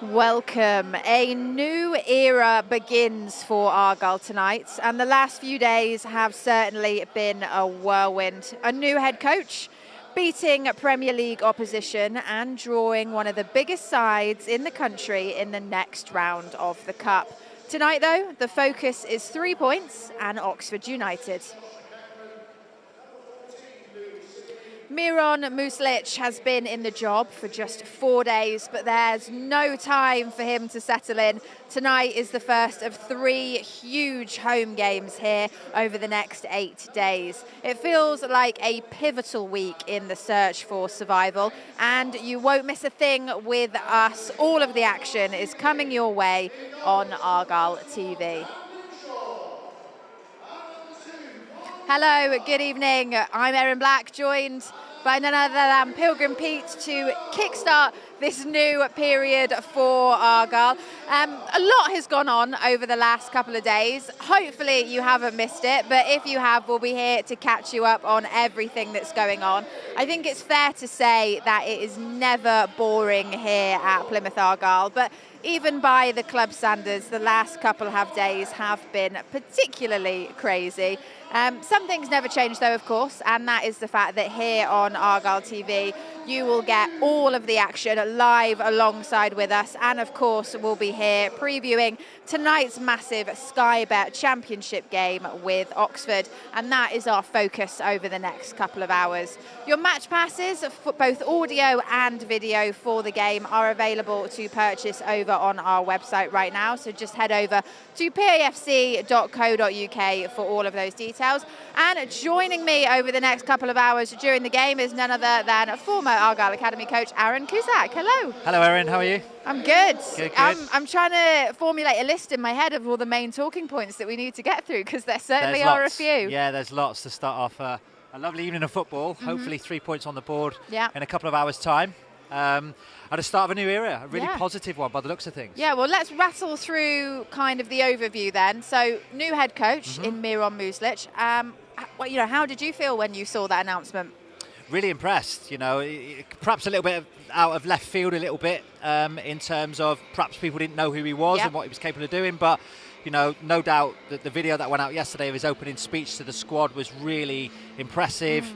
Welcome. A new era begins for Argyle tonight, and the last few days have certainly been a whirlwind. A new head coach, beating Premier League opposition and drawing one of the biggest sides in the country in the next round of the Cup. Tonight, though, the focus is 3 points and Oxford United. Miron Muslić has been in the job for just 4 days, but there's no time for him to settle in. Tonight is the first of 3 huge home games here over the next 8 days. It feels like a pivotal week in the search for survival, and you won't miss a thing with us. All of the action is coming your way on Argyle TV. Hello, good evening. I'm Erin Black, joined by none other than Pilgrim Pete to kickstart this new period for Argyle. A lot has gone on over the last couple of days. Hopefully you haven't missed it, but if you have, we'll be here to catch you up on everything that's going on. I think it's fair to say that it is never boring here at Plymouth Argyle, but even by the club standards, the last couple of days have been particularly crazy. Some things never change though, of course, and that is the fact that here on Argyle TV, you will get all of the action live alongside with us, and of course we'll be here previewing tonight's massive Sky Bet Championship game with Oxford, and that is our focus over the next couple of hours. Your match passes, for both audio and video for the game, are available to purchase over on our website right now, so just head over to pafc.co.uk for all of those details. And joining me over the next couple of hours during the game is none other than former Argyle Academy coach Aaron Cusack. Hello. Hello, Erin. How are you? I'm good. Good. I'm trying to formulate a list in my head of all the main talking points that we need to get through, because there certainly are a few. Yeah, there's lots to start off. A lovely evening of football. Hopefully 3 points on the board in a couple of hours' time. At the start of a new era, a really positive one by the looks of things. Yeah, well, let's rattle through kind of the overview then. So, new head coach in Miron Muslić. How did you feel when you saw that announcement? Really impressed, perhaps a little bit out of left field a little bit in terms of perhaps people didn't know who he was and what he was capable of doing, but no doubt that the video that went out yesterday of his opening speech to the squad was really impressive.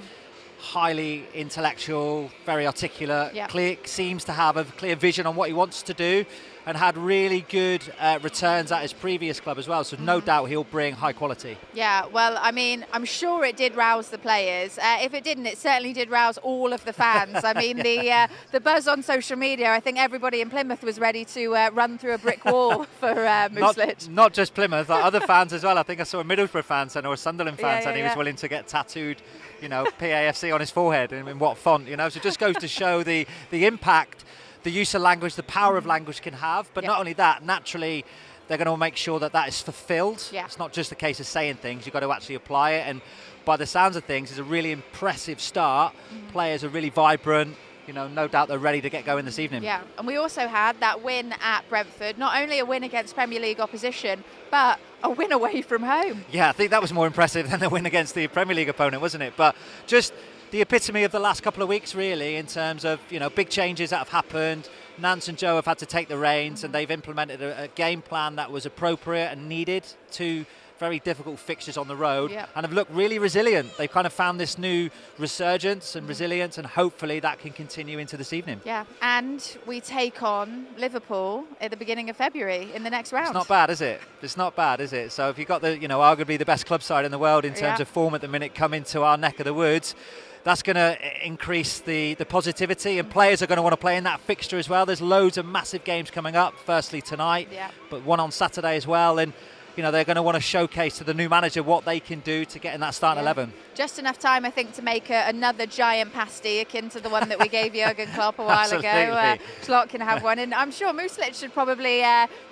Highly intellectual, very articulate, seems to have a clear vision on what he wants to do, and had really good returns at his previous club as well, so no doubt he'll bring high quality. Yeah, well, I mean, I'm sure it did rouse the players. If it didn't, it certainly did rouse all of the fans. I mean, the buzz on social media, I think everybody in Plymouth was ready to run through a brick wall for Muslić. Not just Plymouth, other fans as well. I think I saw a Middlesbrough fan saying, or a Sunderland fan saying he was willing to get tattooed, PAFC on his forehead, and in what font, so it just goes to show the impact the use of language, the power of language can have. But not only that, naturally, they're going to make sure that that is fulfilled. It's not just a case of saying things, you've got to actually apply it. And by the sounds of things, it's a really impressive start. Players are really vibrant. No doubt they're ready to get going this evening. Yeah, and we also had that win at Brentford. Not only a win against Premier League opposition, but a win away from home. Yeah, I think that was more impressive than the win against the Premier League opponent, wasn't it? But just the epitome of the last couple of weeks, really, in terms of, big changes that have happened. Nance and Joe have had to take the reins, and they've implemented a game plan that was appropriate and needed to very difficult fixtures on the road, and have looked really resilient. They've kind of found this new resurgence and resilience, and hopefully that can continue into this evening. Yeah, and we take on Liverpool at the beginning of February in the next round. It's not bad, is it? It's not bad, is it? So if you've got the, arguably the best club side in the world in terms of form at the minute coming to our neck of the woods, that's going to increase the positivity, and players are going to want to play in that fixture as well. There's loads of massive games coming up, firstly tonight, but one on Saturday as well, and they're going to want to showcase to the new manager what they can do to get in that starting 11. Just enough time, I think, to make another giant pasty akin to the one that we gave Jurgen Klopp a while ago. Slot can have one, and I'm sure Muslić should probably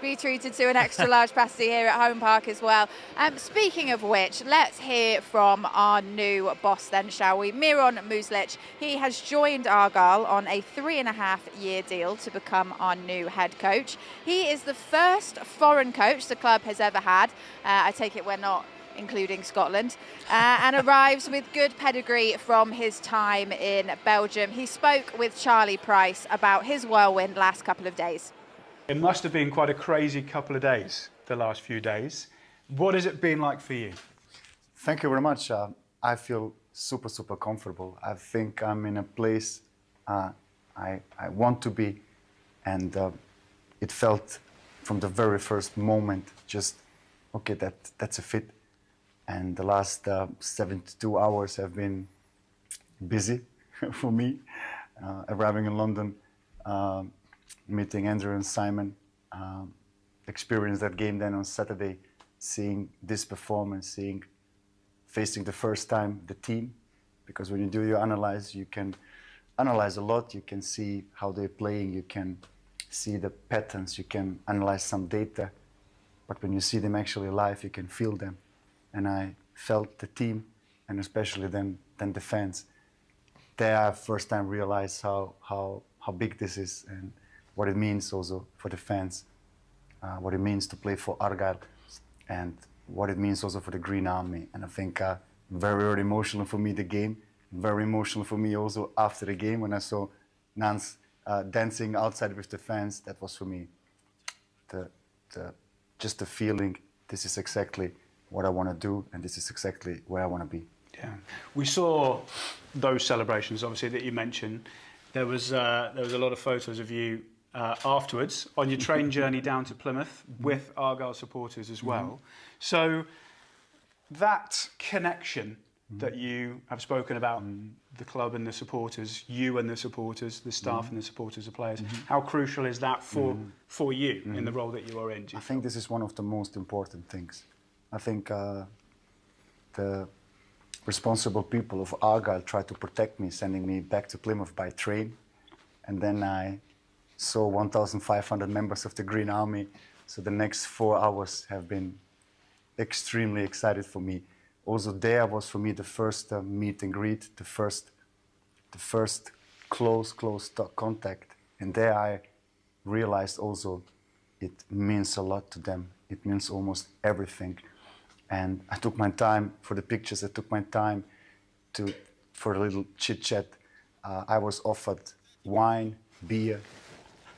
be treated to an extra large pasty here at Home Park as well. Speaking of which, let's hear from our new boss then, shall we? Miron Muslić. He has joined Argyle on a 3.5-year deal to become our new head coach. He is the first foreign coach the club has ever had. I take it we're not including Scotland, and arrives with good pedigree from his time in Belgium. He spoke with Charlie Price about his whirlwind last couple of days. It must have been quite a crazy couple of days, the last few days. What has it been like for you? Thank you very much. I feel super, super comfortable. I think I'm in a place I want to be, and it felt from the very first moment just, okay, that's a fit. And the last 72 hours have been busy for me. Arriving in London, meeting Andrew and Simon, experienced that game then on Saturday, seeing this performance, facing the first time the team, because when you do your analyze, you can analyze a lot, you can see how they're playing, you can see the patterns, you can analyze some data, but when you see them actually live, you can feel them. And I felt the team, and especially then the fans. There I first time realized how big this is and what it means also for the fans, what it means to play for Argyle, and what it means also for the Green Army. And I think very, very emotional for me, the game. Very emotional for me also after the game when I saw Nance dancing outside with the fans. That was for me just the feeling, this is exactly what I want to do and this is exactly where I want to be. Yeah, we saw those celebrations obviously that you mentioned. There was a lot of photos of you afterwards on your train journey down to Plymouth with Argyle supporters as well. So that connection that you have spoken about, the club and the supporters, you and the supporters, the staff and the supporters, the players, how crucial is that for you in the role that you are in? I think this is one of the most important things. I think the responsible people of Argyle tried to protect me, sending me back to Plymouth by train. And then I saw 1,500 members of the Green Army. So the next 4 hours have been extremely excited for me. Also there was for me the first meet and greet, the first close contact. And there I realized also it means a lot to them. It means almost everything. And I took my time for the pictures. I took my time for a little chit chat. I was offered wine, beer,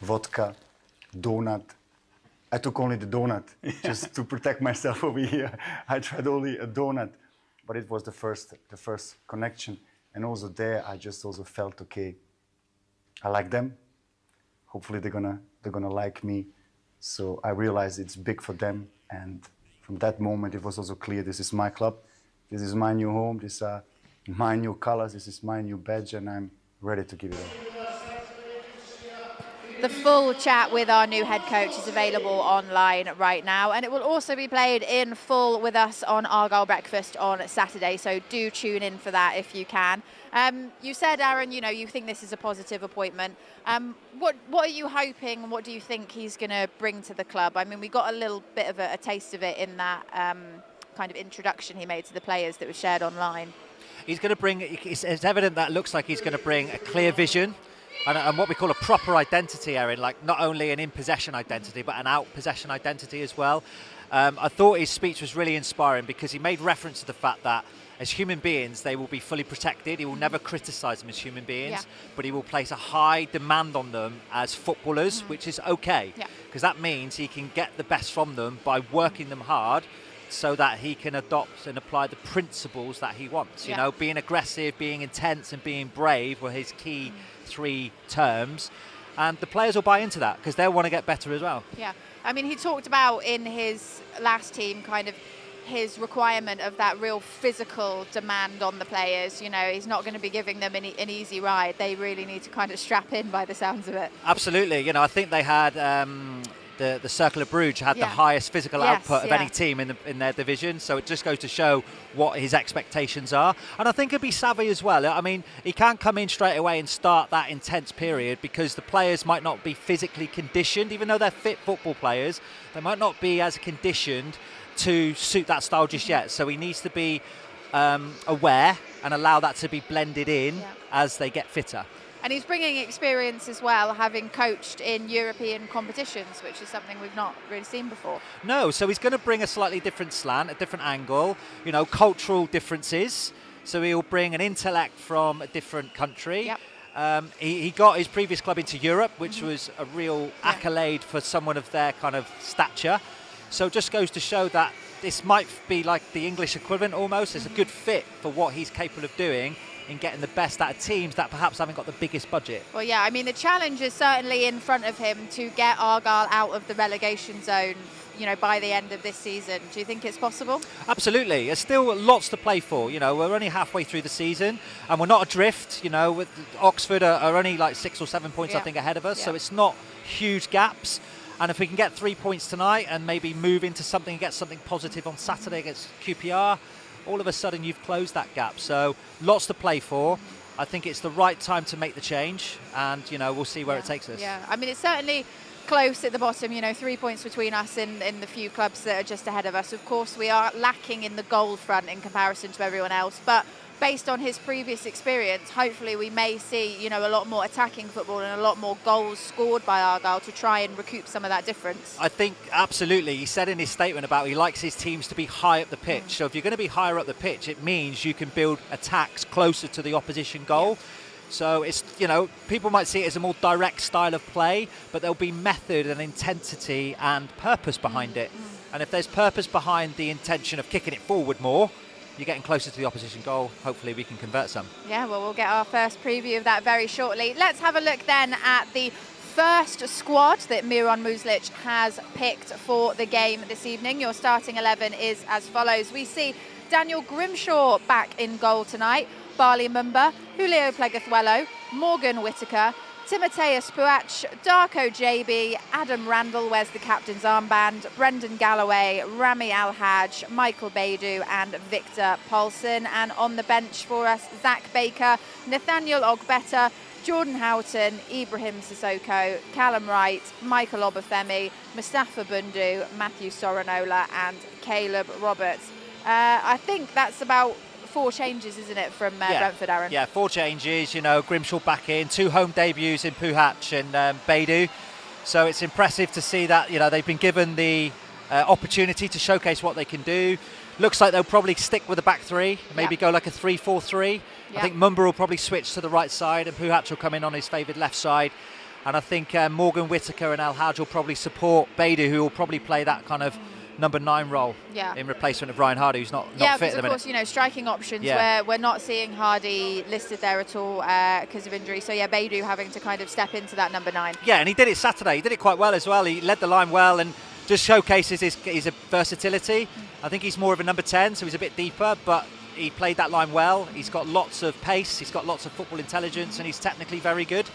vodka, donut. I took only the donut just to protect myself over here. I tried only a donut, but it was the first connection. And also there, I just also felt, okay, I like them. Hopefully they're gonna like me. So I realized it's big for them. And from that moment, it was also clear, this is my club. This is my new home. These are my new colors. This is my new badge, and I'm ready to give it all. The full chat with our new head coach is available online right now, and it will also be played in full with us on Argyle Breakfast on Saturday, so do tune in for that if you can. You said, Aaron, you think this is a positive appointment. What are you hoping, and what do you think he's going to bring to the club? I mean, we got a little bit of a taste of it in that kind of introduction he made to the players that was shared online. He's going to bring, it's evident that looks like he's going to bring a clear vision, and what we call a proper identity, Aaron, like not only an in-possession identity, but an out-possession identity as well. I thought his speech was really inspiring because he made reference to the fact that as human beings, they will be fully protected. He will never criticise them as human beings, but he will place a high demand on them as footballers, which is okay, because that means he can get the best from them by working them hard so that he can adopt and apply the principles that he wants. You know, being aggressive, being intense and being brave were his key 3 terms, and the players will buy into that because they'll want to get better as well. Yeah, I mean, he talked about in his last team kind of his requirement of that real physical demand on the players. He's not going to be giving them an easy ride. They really need to kind of strap in by the sounds of it. Absolutely. I think they had the Circle of Bruges had the highest physical output of any team in their division, so it just goes to show what his expectations are. And I think he'll be savvy as well. I mean, he can't come in straight away and start that intense period because the players might not be physically conditioned, even though they're fit football players, they might not be as conditioned to suit that style just yet. So he needs to be aware and allow that to be blended in as they get fitter. And he's bringing experience as well, having coached in European competitions, which is something we've not really seen before. No, so he's going to bring a slightly different slant, a different angle, cultural differences. So he'll bring an intellect from a different country. He got his previous club into Europe, which was a real accolade for someone of their kind of stature. So it just goes to show that this might be like the English equivalent almost. It's a good fit for what he's capable of doing in getting the best out of teams that perhaps haven't got the biggest budget. Well, yeah, I mean, the challenge is certainly in front of him to get Argyle out of the relegation zone, you know, by the end of this season. Do you think it's possible? Absolutely. There's still lots to play for. You know, we're only halfway through the season and we're not adrift. You know, with Oxford are only like 6 or 7 points, I think, ahead of us. So it's not huge gaps. And if we can get 3 points tonight and maybe move into something and get something positive on Saturday against QPR, all of a sudden you've closed that gap. So lots to play for. I think it's the right time to make the change, and you know, we'll see where it takes us. Yeah, I mean, it's certainly close at the bottom, you know, 3 points between us and the few clubs that are just ahead of us. Of course, we are lacking in the goal front in comparison to everyone else, but based on his previous experience, hopefully we may see, you know, a lot more attacking football and a lot more goals scored by Argyle to try and recoup some of that difference. I think absolutely. He said in his statement about he likes his teams to be high up the pitch. So if you're going to be higher up the pitch, it means you can build attacks closer to the opposition goal. So it's, you know, people might see it as a more direct style of play, but there'll be method and intensity and purpose behind it. And if there's purpose behind the intention of kicking it forward more, you're getting closer to the opposition goal. Hopefully we can convert some. Yeah, well, we'll get our first preview of that very shortly. Let's have a look then at the first squad that Miron Muslić has picked for the game this evening. Your starting 11 is as follows. We see Daniel Grimshaw back in goal tonight, Barley Mumba, Julio Plegazuelo, Morgan Whittaker, Timoteus Puach, Darko JB, Adam Randall, wears the captain's armband, Brendan Galloway, Rami Al-Haj, Michael Baidu and Victor Paulson. And on the bench for us, Zach Baker, Nathaniel Ogbeta, Jordan Houghton, Ibrahim Sissoko, Callum Wright, Michael Obafemi, Mustafa Bundu, Matthew Soranola and Caleb Roberts. I think that's about 4 changes, isn't it, from Brentford, Aaron? Yeah, 4 changes. You know, Grimshaw back in, 2 home debuts in Puach and Baidu. So it's impressive to see that, you know, they've been given the opportunity to showcase what they can do. Looks like they'll probably stick with the back 3, maybe go like a 3-4-3. I think Mumba will probably switch to the right side and Puach will come in on his favoured left side. And I think Morgan Whittaker and Al-Haj will probably support Baidu, who will probably play that kind of number 9 role in replacement of Ryan Hardy, who's not fit at the minute. Of course, you know, striking options where we're not seeing Hardy listed there at all because of injury. So, yeah, Baidu having to kind of step into that number 9. Yeah, and he did it Saturday. He did it quite well as well. He led the line well and just showcases his versatility. I think he's more of a number 10, so he's a bit deeper, but he played that line well. He's got lots of pace, he's got lots of football intelligence, and he's technically very good.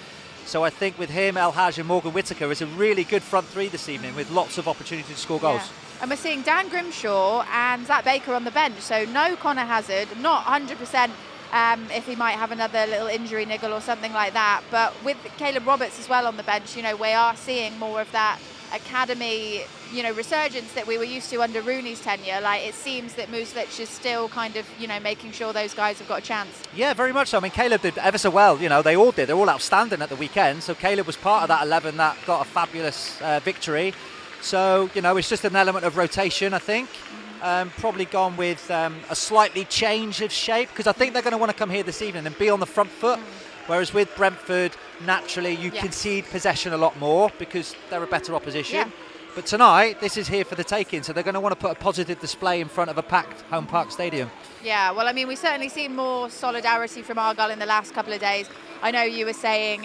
So I think with him, El-Haj and Morgan Whittaker is a really good front 3 this evening with lots of opportunity to score goals. And we're seeing Dan Grimshaw and Zach Baker on the bench, so no Connor Hazard, not 100% if he might have another little injury niggle or something like that. But with Caleb Roberts as well on the bench, you know, we are seeing more of that academy, you know, resurgence that we were used to under Rooney's tenure. Like, it seems that Muslić is still kind of, you know, making sure those guys have got a chance. Yeah, very much so. I mean, Caleb did ever so well. You know, they all did. They're all outstanding at the weekend. So Caleb was part of that 11 that got a fabulous victory. So, you know, it's just an element of rotation, I think. Probably gone with a slightly change of shape, because I think they're going to want to come here this evening and be on the front foot. Whereas with Brentford, naturally, you concede possession a lot more because they're a better opposition. But tonight, this is here for the taking, so they're going to want to put a positive display in front of a packed Home Park Stadium. Yeah, well, I mean, we've certainly seen more solidarity from Argyle in the last couple of days. I know you were saying,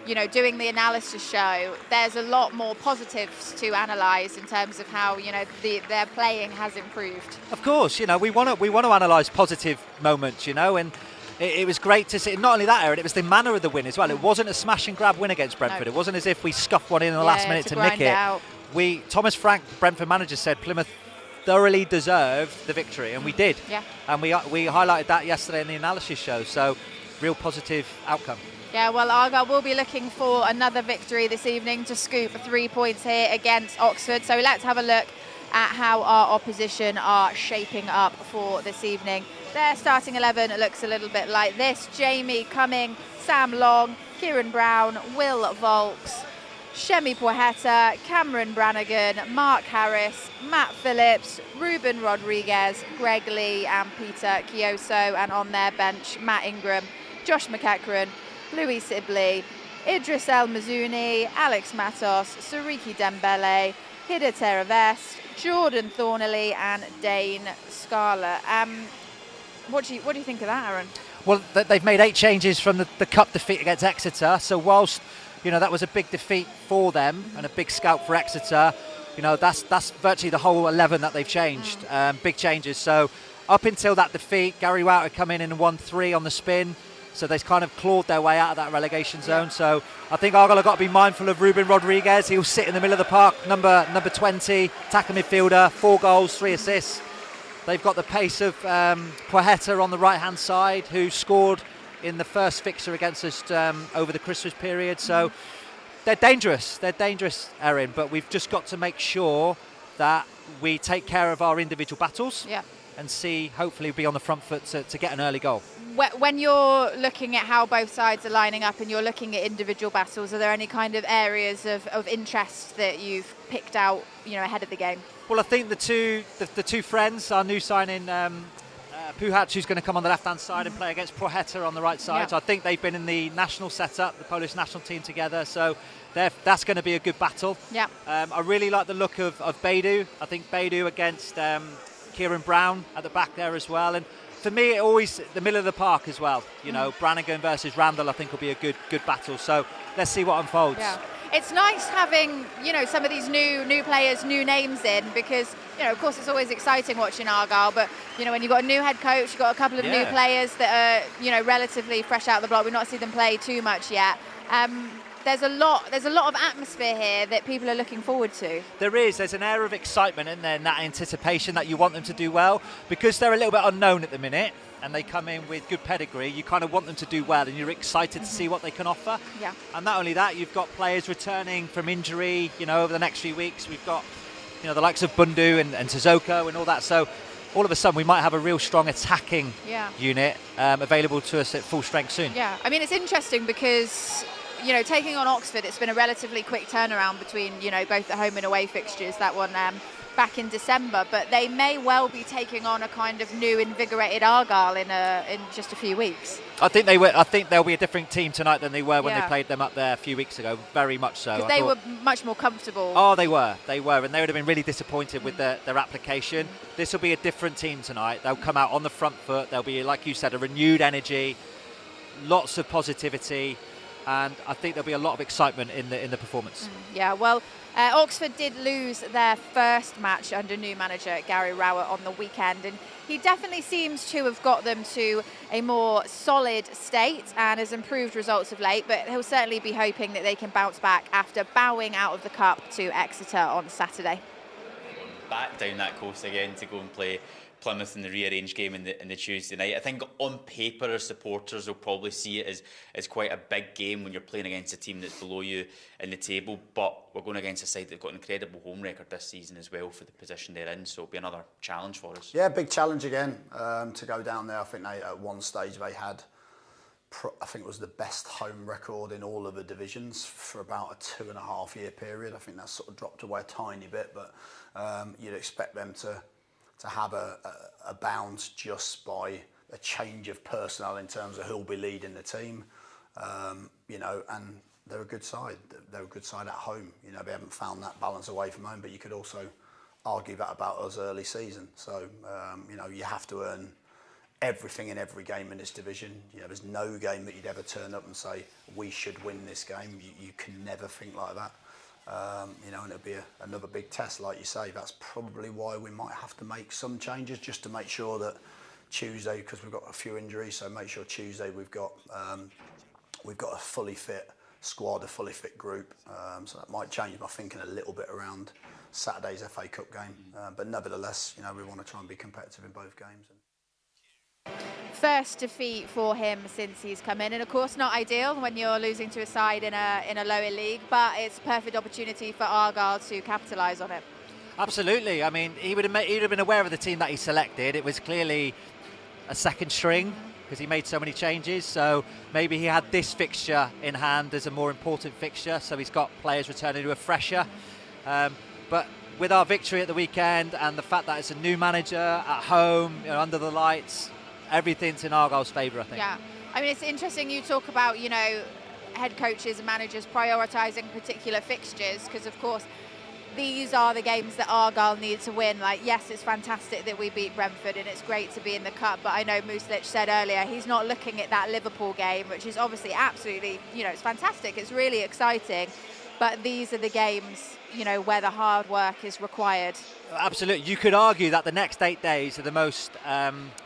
you know, doing the analysis show, there's a lot more positives to analyse in terms of how, you know, their playing has improved. Of course, you know, we want to analyse positive moments, you know, and it was great to see. Not only that, Aaron, it was the manner of the win as well. It wasn't a smash and grab win against Brentford. No. It wasn't as if we scuffed one in the last minute to nick it. Thomas Frank, Brentford manager, said Plymouth thoroughly deserved the victory, and we did. Yeah. And we highlighted that yesterday in the analysis show. So, real positive outcome. Yeah, well, Argyle will be looking for another victory this evening to scoop 3 points here against Oxford. So let's have a look at how our opposition are shaping up for this evening. Their starting 11 looks a little bit like this. Jamie Cumming, Sam Long, Kieran Brown, Will Volks, Shemi Poheta, Cameron Brannigan, Mark Harris, Matt Phillips, Ruben Rodriguez, Greg Lee and Peter Chioso. And on their bench, Matt Ingram, Josh McEachran, Louis Sibley, Idris El Mazouni, Alex Matos, Sariki Dembele, Hida Teravest, Jordan Thornley and Dane Scarlett. What do you think of that, Aaron? Well, they've made 8 changes from the cup defeat against Exeter. So whilst, you know, that was a big defeat for them and a big scalp for Exeter, you know, that's virtually the whole 11 that they've changed. Big changes. So up until that defeat, Gary Wout had come in and won 3 on the spin. So they've kind of clawed their way out of that relegation zone. So I think Argyle have got to be mindful of Ruben Rodriguez. He'll sit in the middle of the park, number 20, attacker midfielder, 4 goals, 3 assists. They've got the pace of Poeta on the right-hand side, who scored in the first fixture against us over the Christmas period. So they're dangerous. They're dangerous, Erin. But we've just got to make sure that we take care of our individual battles and see, hopefully, be on the front foot to get an early goal. When you're looking at how both sides are lining up and you're looking at individual battles, are there any kind of areas of interest that you've picked out, you know, ahead of the game? Well, I think the two friends, our new signing, Puchac, who's going to come on the left-hand side and play against Poeta on the right side. So I think they've been in the national setup, the Polish national team together. So that's going to be a good battle. Yeah. I really like the look of Beidou. I think Beidou against Kieran Brown at the back there as well. And for me, it always the middle of the park as well. You know, Brannigan versus Randall, I think will be a good battle. So let's see what unfolds. Yeah. It's nice having, you know, some of these new players, new names in, because, you know, of course it's always exciting watching Argyle, but, you know, when you've got a new head coach, you've got a couple of new players that are, you know, relatively fresh out of the block. We've not seen them play too much yet. There's a lot of atmosphere here that people are looking forward to. There's an air of excitement in there, and that anticipation that you want them to do well, because they're a little bit unknown at the minute and they come in with good pedigree. You kind of want them to do well and you're excited to see what they can offer. Yeah. And not only that, you've got players returning from injury, you know, over the next few weeks. We've got, you know, the likes of Bundu and Sissoko and all that. So all of a sudden we might have a real strong attacking unit available to us at full strength soon. Yeah, I mean, it's interesting because, you know, taking on Oxford, it's been a relatively quick turnaround between, you know, both the home and away fixtures. That one back in December, but they may well be taking on a kind of new, invigorated Argyle in just a few weeks. I think they will. I think they'll be a different team tonight than they were when they played them up there a few weeks ago. Very much so. Because they were much more comfortable. Oh, they were, and they would have been really disappointed with their application. This will be a different team tonight. They'll come out on the front foot. There'll be, like you said, a renewed energy, lots of positivity. And I think there'll be a lot of excitement in the performance. Yeah, well, Oxford did lose their first match under new manager Gary Rowett on the weekend, and he definitely seems to have got them to a more solid state and has improved results of late, but he'll certainly be hoping that they can bounce back after bowing out of the cup to Exeter on Saturday. Back down that coast again to go and play Plymouth in the rearranged game in the Tuesday night. I think on paper our supporters will probably see it as quite a big game when you're playing against a team that's below you in the table, but we're going against a side that's got an incredible home record this season as well for the position they're in, so it'll be another challenge for us. Yeah, big challenge again to go down there. I think they, at one stage they had, I think it was the best home record in all of the divisions for about a 2.5 year period. I think that's sort of dropped away a tiny bit, but you'd expect them to have a bounce just by a change of personnel in terms of who'll be leading the team, you know, and they're a good side. They're a good side at home. You know, they haven't found that balance away from home, but you could also argue that about us early season. So, you know, you have to earn everything in every game in this division. You know, there's no game that you'd ever turn up and say, we should win this game. You can never think like that. You know, and it'll be another big test, like you say. That's probably why we might have to make some changes just to make sure that Tuesday, because we've got a few injuries, so make sure Tuesday we've got a fully fit squad, a fully fit group. So that might change my thinking a little bit around Saturday's FA Cup game. But nevertheless, you know, we want to try and be competitive in both games. First defeat for him since he's come in, and of course not ideal when you're losing to a side in a lower league, but it's a perfect opportunity for Argyle to capitalise on it. Absolutely. I mean, he would have been aware of the team that he selected. It was clearly a second string because he made so many changes, so maybe he had this fixture in hand as a more important fixture, so he's got players returning to a fresher. But with our victory at the weekend and the fact that it's a new manager at home, you know, under the lights, everything's in Argyle's favour, I think. Yeah, I mean, it's interesting you talk about, you know, head coaches and managers prioritising particular fixtures, because of course these are the games that Argyle need to win. Like, yes, it's fantastic that we beat Brentford and it's great to be in the cup, but I know Muslić said earlier he's not looking at that Liverpool game, which is obviously absolutely, you know, it's fantastic, it's really exciting, but these are the games, you know, where the hard work is required. Absolutely. You could argue that the next 8 days are the most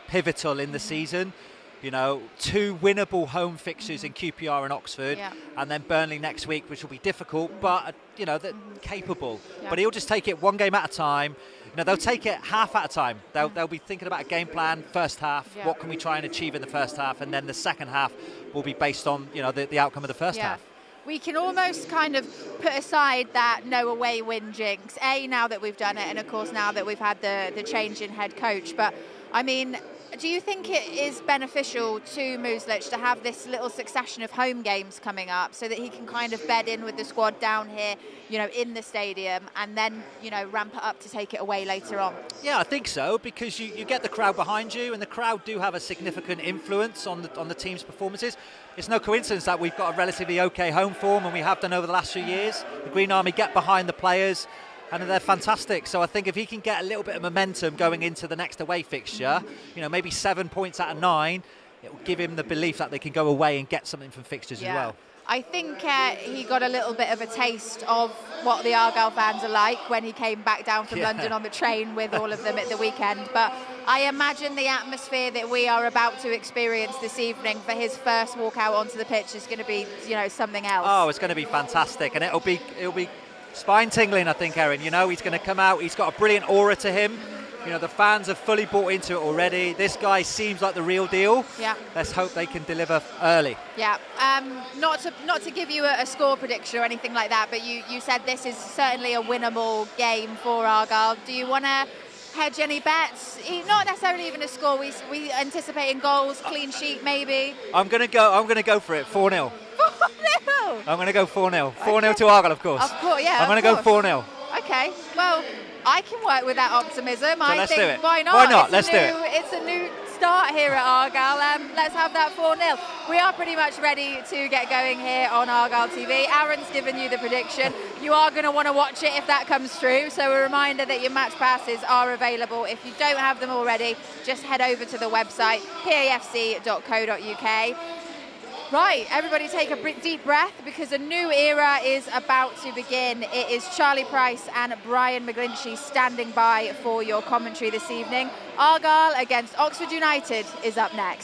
pivotal in the season. You know, 2 winnable home fixtures in QPR and Oxford, and then Burnley next week, which will be difficult, but, you know, they're capable. But he'll just take it one game at a time. You know, they'll take it half at a time. They'll be thinking about a game plan, first half, what can we try and achieve in the first half, and then the second half will be based on, you know, the outcome of the first half. We can almost kind of put aside that no away win jinx, now that we've done it, and of course now that we've had the change in head coach. But, I mean, do you think it is beneficial to Muslić to have this little succession of home games coming up so that he can kind of bed in with the squad down here, you know, in the stadium, and then, you know, ramp it up to take it away later on? Yeah, I think so, because you get the crowd behind you, and the crowd do have a significant influence on the team's performances. It's no coincidence that we've got a relatively okay home form, and we have done over the last few years. The Green Army get behind the players, and they're fantastic. So I think if he can get a little bit of momentum going into the next away fixture, you know, maybe 7 points out of 9, it will give him the belief that they can go away and get something from fixtures as well. I think he got a little bit of a taste of what the Argyle fans are like when he came back down from London on the train with all of them at the weekend. But I imagine the atmosphere that we are about to experience this evening for his first walk out onto the pitch is going to be, you know, something else. Oh, it's going to be fantastic, and it'll be spine tingling, I think, Erin. You know, he's going to come out, he's got a brilliant aura to him. You know, the fans have fully bought into it already. This guy seems like the real deal. Yeah. Let's hope they can deliver early. Yeah. Not to give you a score prediction or anything like that, but you said this is certainly a winnable game for Argyle. Do you want to hedge any bets? Not necessarily even a score. We anticipating goals, clean sheet, maybe. I'm gonna go for it. 4-0. 4-0. I'm gonna go 4-0. 4-0 to Argyle, of course. Of course, yeah. I'm gonna go 4-0. Okay. Well, I can work with that optimism. So let's do it. Why not? Why not? Let's do it. It's a new start here at Argyle. Let's have that 4-0. We are pretty much ready to get going here on Argyle TV. Aaron's given you the prediction. You are going to want to watch it if that comes through. So a reminder that your match passes are available. If you don't have them already, just head over to the website, pafc.co.uk. Right, everybody take a deep breath, because a new era is about to begin. It is Charlie Price and Brian McGlinchey standing by for your commentary this evening. Argyle against Oxford United is up next.